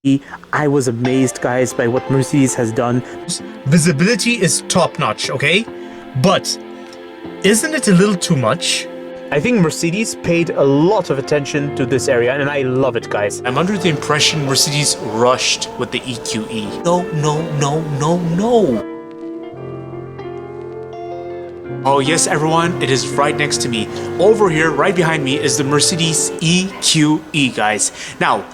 I was amazed, guys, by what Mercedes has done. Visibility is top-notch, okay? But isn't it a little too much? I think Mercedes paid a lot of attention to this area, and I love it, guys. I'm under the impression Mercedes rushed with the EQE. No, no, no, no, no. Oh yes, everyone, it is right next to me. Over here, right behind me, is the Mercedes EQE, guys. Now,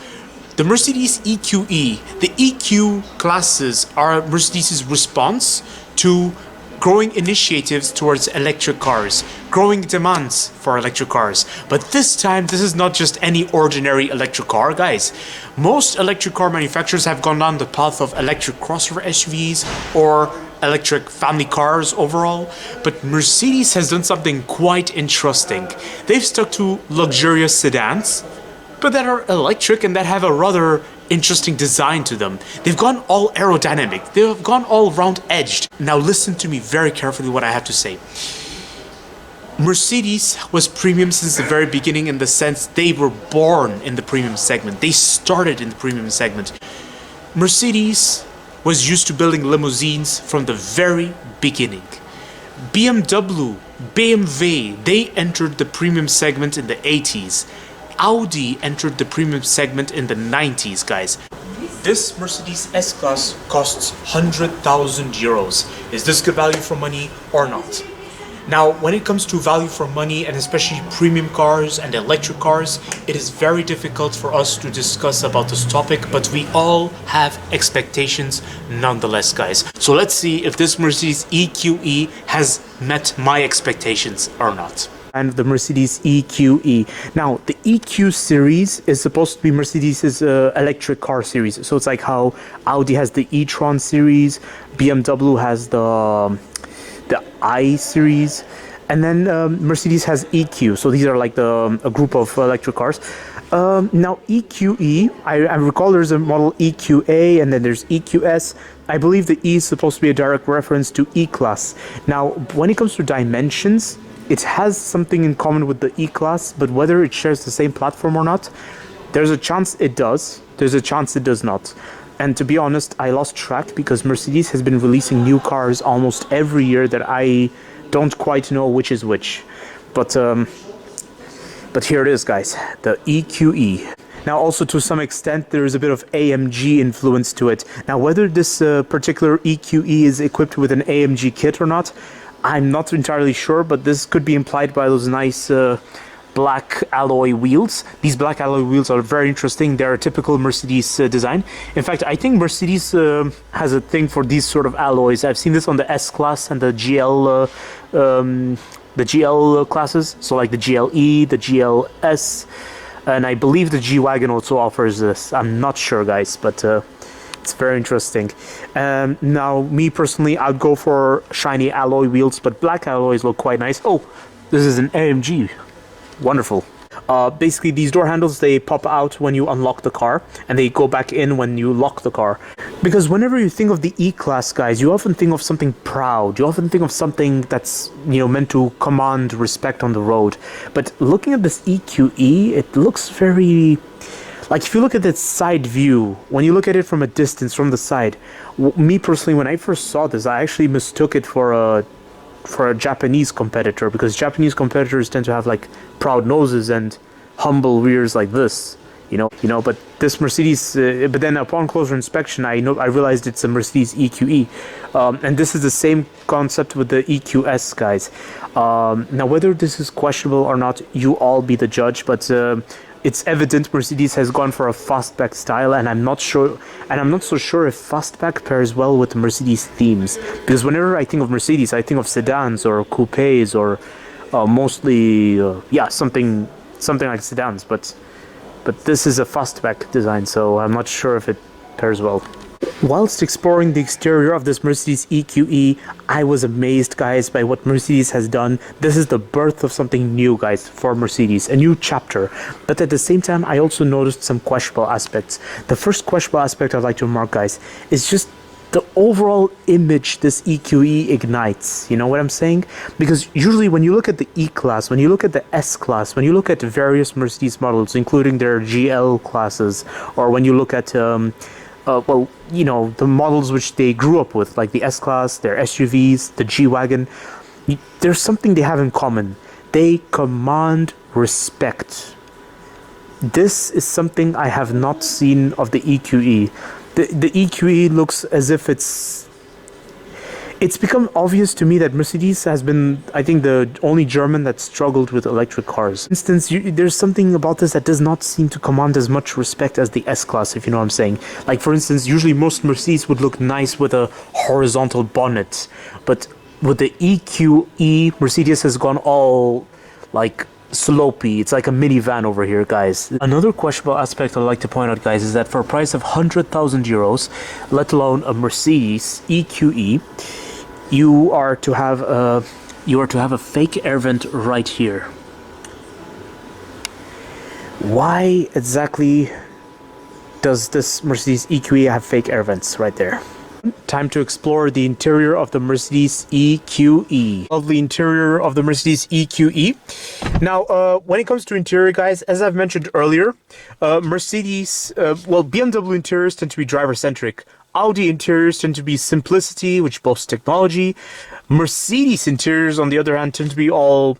the Mercedes EQE, the EQ classes are Mercedes' response to growing initiatives towards electric cars, growing demands for electric cars. But this time, this is not just any ordinary electric car, guys. Most electric car manufacturers have gone down the path of electric crossover SUVs or electric family cars overall, but Mercedes has done something quite interesting. They've stuck to luxurious sedans, but that are electric and that have a rather interesting design to them. They've gone all aerodynamic. They've gone all round edged. Now listen to me very carefully what I have to say. Mercedes was premium since the very beginning in the sense they were born in the premium segment. They started in the premium segment. Mercedes was used to building limousines from the very beginning. BMW, they entered the premium segment in the 80s. Audi entered the premium segment in the 90s, guys. This Mercedes S-Class costs 100,000 euros. Is this good value for money or not? Now, when it comes to value for money, and especially premium cars and electric cars, it is very difficult for us to discuss about this topic, but we all have expectations nonetheless, guys. So let's see if this Mercedes EQE has met my expectations or not. And the Mercedes EQE. Now, the EQ series is supposed to be Mercedes' electric car series. So it's like how Audi has the e-tron series, BMW has the I series, and then Mercedes has EQ. So these are like a group of electric cars. Now EQE, I recall there's a model EQA and then there's EQS. I believe the E is supposed to be a direct reference to E-Class. Now, when it comes to dimensions, it has something in common with the E-Class, but whether it shares the same platform or not, there's a chance it does, there's a chance it does not. And to be honest, I lost track because Mercedes has been releasing new cars almost every year that I don't quite know which is which. But here it is, guys, the EQE. Now, also to some extent, there is a bit of AMG influence to it. Now, whether this particular EQE is equipped with an AMG kit or not, I'm not entirely sure, but this could be implied by those nice black alloy wheels. These black alloy wheels are very interesting. They're a typical Mercedes design. In fact, I think Mercedes has a thing for these sort of alloys. I've seen this on the S-Class and the GL classes. So like the GLE, the GLS, and I believe the G-Wagon also offers this. I'm not sure, guys, but it's very interesting. Now, me personally, I'd go for shiny alloy wheels, but black alloys look quite nice. Oh, this is an AMG. Wonderful. Basically, these door handles, they pop out when you unlock the car, and they go back in when you lock the car. Because whenever you think of the E-Class, guys, you often think of something proud. You often think of something that's, meant to command respect on the road. But looking at this EQE, it looks very... Like, if you look at its side view, when you look at it from a distance, from the side, me personally, when I first saw this, I actually mistook it for a Japanese competitor, because Japanese competitors tend to have, like, proud noses and humble rears like this, but this Mercedes, but then upon closer inspection, I realized it's a Mercedes EQE, and this is the same concept with the EQS, guys. Now, whether this is questionable or not, you all be the judge, but it's evident Mercedes has gone for a fastback style, and I'm not so sure if fastback pairs well with the Mercedes themes, because whenever I think of Mercedes, I think of sedans or coupes or mostly something like sedans, but this is a fastback design, so I'm not sure if it pairs well. Whilst exploring the exterior of this Mercedes EQE, I was amazed, guys, by what Mercedes has done. This is the birth of something new, guys, for Mercedes, a new chapter. But at the same time, I also noticed some questionable aspects. The first questionable aspect I'd like to remark, guys, is just the overall image this EQE ignites. You know what I'm saying? Because usually when you look at the E-Class, when you look at the S-Class, when you look at various Mercedes models, including their GL classes, or when you look at, well, you know, the models which they grew up with, like the S-Class, their SUVs, the G-Wagon, there's something they have in common. They command respect. This is something I have not seen of the EQE. The EQE looks as if it's become obvious to me that Mercedes has been, I think, the only German that struggled with electric cars. For instance, there's something about this that does not seem to command as much respect as the S-Class, if you know what I'm saying. Like, for instance, usually most Mercedes would look nice with a horizontal bonnet, but with the EQE, Mercedes has gone all, like, slopey. It's like a minivan over here, guys. Another questionable aspect I'd like to point out, guys, is that for a price of 100,000 euros, let alone a Mercedes EQE, you are to have a fake air vent right here. Why exactly does this Mercedes EQE have fake air vents right there? Time to explore the interior of the Mercedes EQE. Lovely interior of the Mercedes EQE. Now, when it comes to interior, guys, as I've mentioned earlier, Mercedes, well, BMW interiors tend to be driver-centric. Audi interiors tend to be simplicity, which boasts technology. Mercedes interiors, on the other hand, tend to be all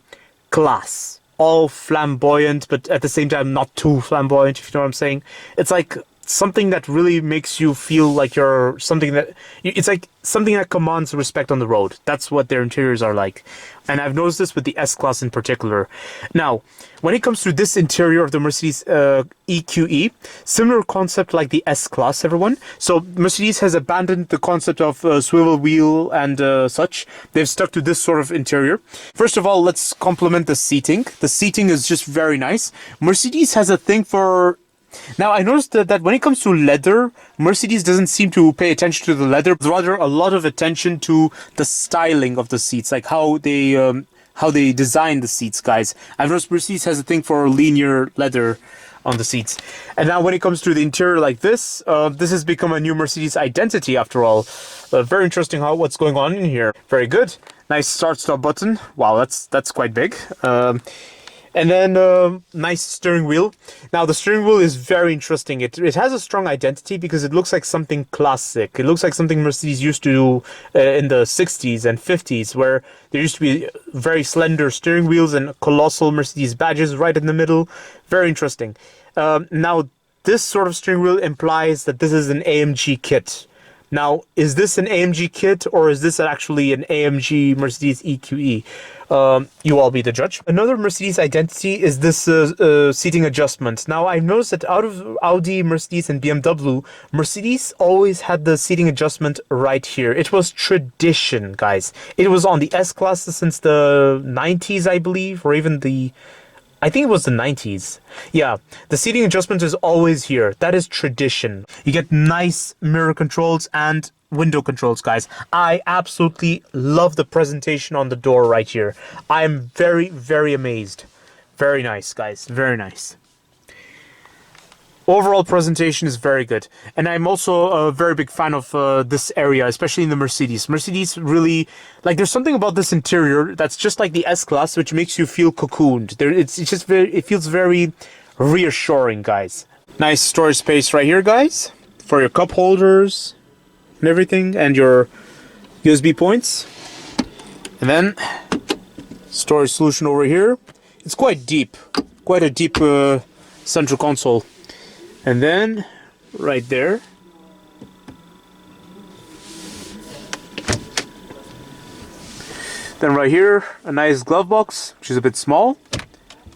class, all flamboyant, but at the same time not too flamboyant, if you know what I'm saying. It's like something that really makes you feel like you're something that it's like something that commands respect on the road. That's what their interiors are like, and I've noticed this with the S-Class in particular. Now, when it comes to this interior of the Mercedes EQE, similar concept like the S-Class, everyone. So Mercedes has abandoned the concept of swivel wheel and such. They've stuck to this sort of interior. First of all, let's compliment the seating. The seating is just very nice. Mercedes has a thing for... Now, I noticed that when it comes to leather, Mercedes doesn't seem to pay attention to the leather, but rather a lot of attention to the styling of the seats, like how they design the seats, guys. I've noticed Mercedes has a thing for linear leather on the seats. And now when it comes to the interior like this, this has become a new Mercedes identity after all. Very interesting what's going on in here. Very good. Nice start-stop button. Wow, that's quite big. And then nice steering wheel. Now the steering wheel is very interesting. It has a strong identity because it looks like something classic. It looks like something Mercedes used to do in the 60s and 50s, where there used to be very slender steering wheels and colossal Mercedes badges right in the middle. Very interesting. Now this sort of steering wheel implies that this is an AMG kit. Now, is this an AMG kit or is this actually an AMG Mercedes EQE? You all be the judge. Another Mercedes identity is this seating adjustment. Now, I've noticed that out of Audi, Mercedes, and BMW, Mercedes always had the seating adjustment right here. It was tradition, guys. It was on the S-Class since the 90s, I believe, or even the... I think it was the 90s. Yeah, the seating adjustment is always here. That is tradition. You get nice mirror controls and window controls, guys. I absolutely love the presentation on the door right here. I'm very, very amazed. Very nice, guys. Very nice. Overall presentation is very good. And I'm also a very big fan of this area, especially in the Mercedes. Mercedes really, like, there's something about this interior that's just like the S-Class, which makes you feel cocooned. It's just very, it feels very reassuring, guys. Nice storage space right here, guys, for your cup holders and everything, and your USB points. And then storage solution over here. It's quite deep, quite a deep central console. And then, right there, then right here, a nice glove box, which is a bit small,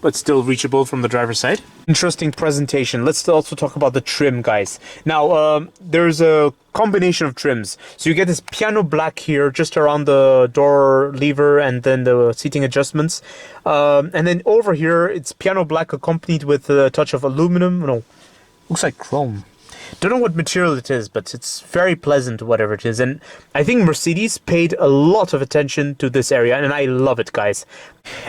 but still reachable from the driver's side. Interesting presentation. Let's also talk about the trim, guys. Now, there's a combination of trims. So you get this piano black here, just around the door lever and then the seating adjustments. And then over here, it's piano black accompanied with a touch of aluminum. No. Looks like chrome. Don't know what material it is, but it's very pleasant, whatever it is. And I think Mercedes paid a lot of attention to this area, and I love it, guys.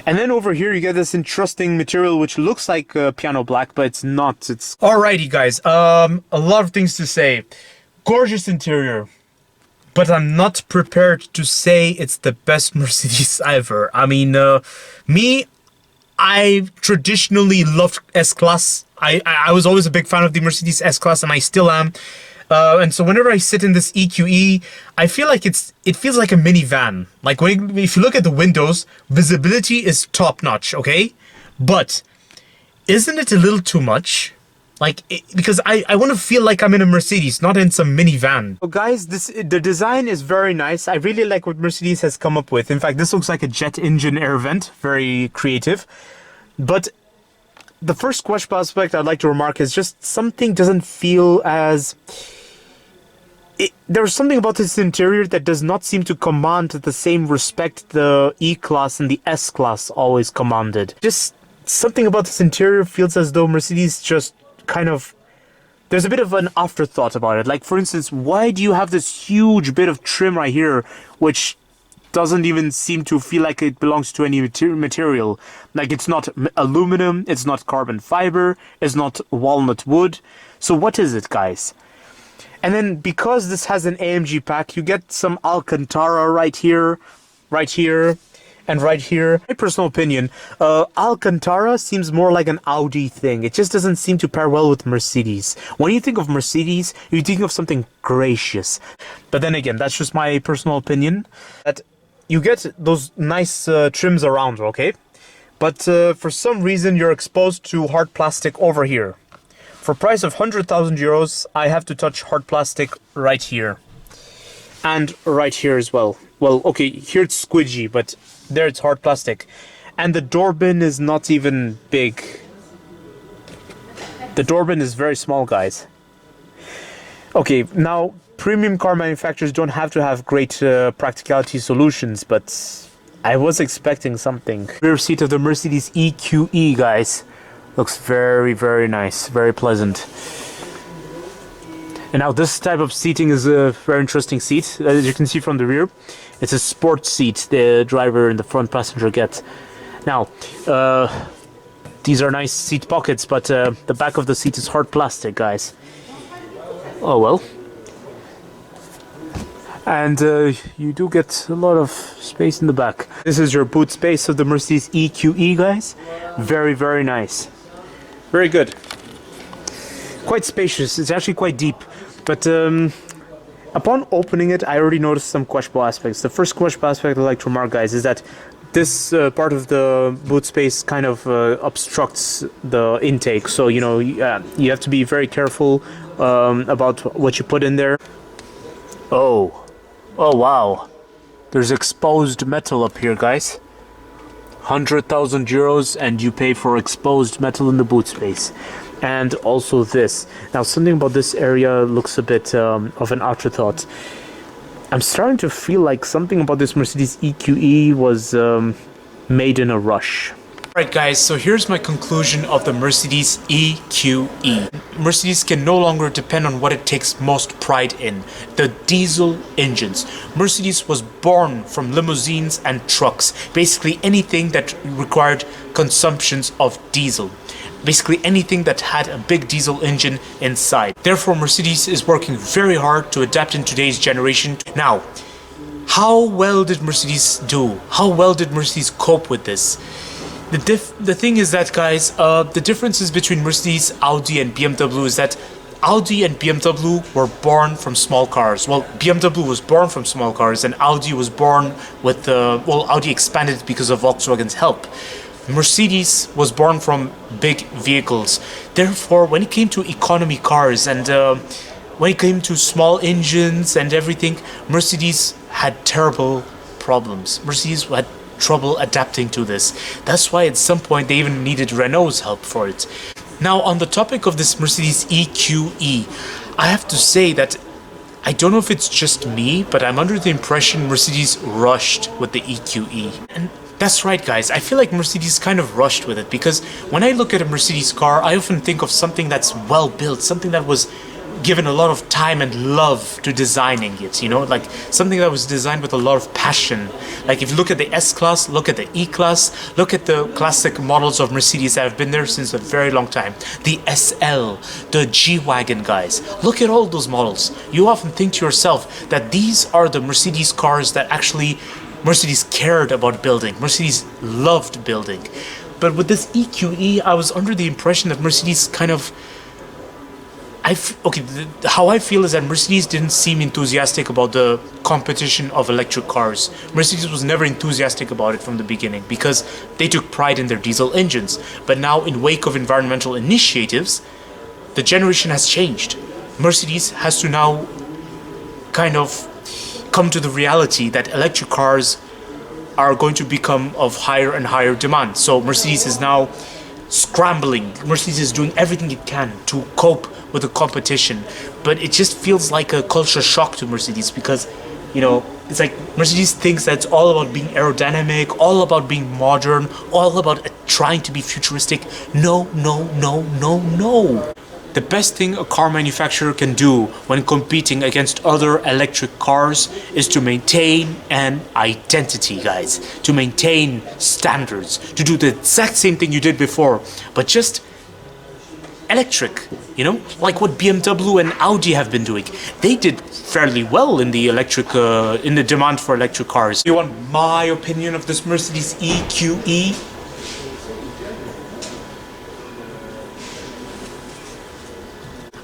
And then over here, you get this interesting material, which looks like piano black, but it's not. It's... Alrighty, guys. A lot of things to say. Gorgeous interior. but I'm not prepared to say it's the best Mercedes ever. I mean, I traditionally loved S-Class. I was always a big fan of the Mercedes S-Class, and I still am. And so whenever I sit in this EQE, I feel like it feels like a minivan. Like if you look at the windows, visibility is top notch, okay? But isn't it a little too much? Like, because I want to feel like I'm in a Mercedes, not in some minivan. So guys, the design is very nice. I really like what Mercedes has come up with. In fact, this looks like a jet engine air vent, very creative. But the first questionable aspect I'd like to remark is just something doesn't feel as... There's something about this interior that does not seem to command the same respect the E-Class and the S-Class always commanded. Just something about this interior feels as though Mercedes just kind of... There's a bit of an afterthought about it. Like, for instance, why do you have this huge bit of trim right here, which doesn't even seem to feel like it belongs to any material? Like, it's not aluminum, it's not carbon fiber, it's not walnut wood. So what is it, guys? And then, because this has an AMG pack, you get some Alcantara right here, and right here. My personal opinion, Alcantara seems more like an Audi thing. It just doesn't seem to pair well with Mercedes. When you think of Mercedes, you think of something gracious. But then again, that's just my personal opinion. That you get those nice trims around, okay? But for some reason, you're exposed to hard plastic over here. For a price of 100,000 euros, I have to touch hard plastic right here. And right here as well. Well, okay, here it's squidgy, but there it's hard plastic. And the door bin is not even big. The door bin is very small, guys. Okay, now, premium car manufacturers don't have to have great practicality solutions, but I was expecting something. Rear seat of the Mercedes EQE, guys. Looks very, very nice, very pleasant. And now this type of seating is a very interesting seat. As you can see from the rear, it's a sports seat the driver and the front passenger get. Now, these are nice seat pockets, but the back of the seat is hard plastic, guys. Oh well. And you do get a lot of space in the back. This is your boot space of the Mercedes EQE, guys. Very, very nice. Very good. Quite spacious. It's actually quite deep. But upon opening it, I already noticed some questionable aspects. The first questionable aspect I'd like to remark, guys, is that this part of the boot space kind of obstructs the intake. So, you know, you have to be very careful about what you put in there. Oh, wow. There's exposed metal up here, guys. 100,000 euros and you pay for exposed metal in the boot space. And also this. Now, something about this area looks a bit of an afterthought. I'm starting to feel like something about this Mercedes EQE was made in a rush. Alright guys, so here's my conclusion of the Mercedes EQE. Mercedes can no longer depend on what it takes most pride in, the diesel engines. Mercedes was born from limousines and trucks, basically anything that required consumptions of diesel. Basically anything that had a big diesel engine inside. Therefore, Mercedes is working very hard to adapt in today's generation. Now, how well did Mercedes do? How well did Mercedes cope with this? The thing is that, guys, the differences between Mercedes, Audi and BMW is that Audi and BMW were born from small cars. Well, BMW was born from small cars and Audi was born with Audi expanded because of Volkswagen's help. Mercedes was born from big vehicles. Therefore, when it came to economy cars and when it came to small engines and everything, Mercedes had terrible problems. Mercedes had trouble adapting to this. That's why at some point they even needed Renault's help for it. Now, on the topic of this Mercedes EQE, I have to say that I don't know if it's just me, but I'm under the impression Mercedes rushed with the EQE. And that's right, guys. I feel like Mercedes kind of rushed with it because when I look at a Mercedes car, I often think of something that's well built, something that was given a lot of time and love to designing it, you know, like something that was designed with a lot of passion. Like if you look at the S-Class, look at the E-Class, look at the classic models of Mercedes that have been there since a very long time. The SL, the G-Wagon, guys. Look at all those models. You often think to yourself that these are the Mercedes cars that actually Mercedes cared about building. Mercedes loved building. But with this EQE, I was under the impression that Mercedes kind of... how I feel is that Mercedes didn't seem enthusiastic about the competition of electric cars. Mercedes was never enthusiastic about it from the beginning because they took pride in their diesel engines. But now, in wake of environmental initiatives, the generation has changed. Mercedes has to now kind of come to the reality that electric cars are going to become of higher and higher demand. So Mercedes is now scrambling. Mercedes is doing everything it can to cope with the competition, but it just feels like a culture shock to Mercedes because, you know, it's like Mercedes thinks that it's all about being aerodynamic, all about being modern, all about trying to be futuristic. No, no, no, no, no. The best thing a car manufacturer can do when competing against other electric cars is to maintain an identity, guys. To maintain standards. To do the exact same thing you did before, but just electric, you know, like what BMW and Audi have been doing. They did fairly well in the electric, in the demand for electric cars. You want my opinion of this Mercedes EQE?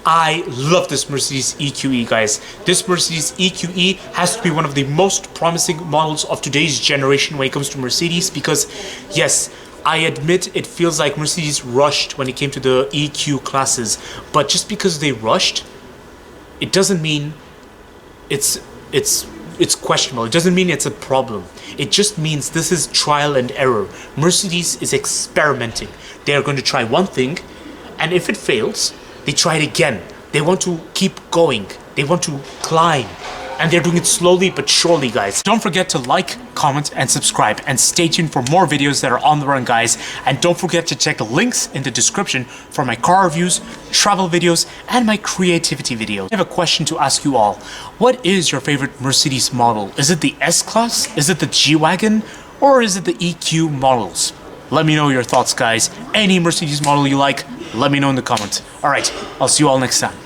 I love this Mercedes EQE, guys. This Mercedes EQE has to be one of the most promising models of today's generation when it comes to Mercedes because, yes, I admit it feels like Mercedes rushed when it came to the EQ classes, but just because they rushed, it doesn't mean it's questionable. It doesn't mean it's a problem. It just means this is trial and error. Mercedes is experimenting. They are going to try one thing, and if it fails, they try it again. They want to keep going. They want to climb. And they're doing it slowly but surely, guys. Don't forget to like, comment, and subscribe. And stay tuned for more videos that are on the run, guys. And don't forget to check the links in the description for my car reviews, travel videos, and my creativity videos. I have a question to ask you all. What is your favorite Mercedes model? Is it the S-Class? Is it the G-Wagon? Or is it the EQ models? Let me know your thoughts, guys. Any Mercedes model you like, let me know in the comments. Alright, I'll see you all next time.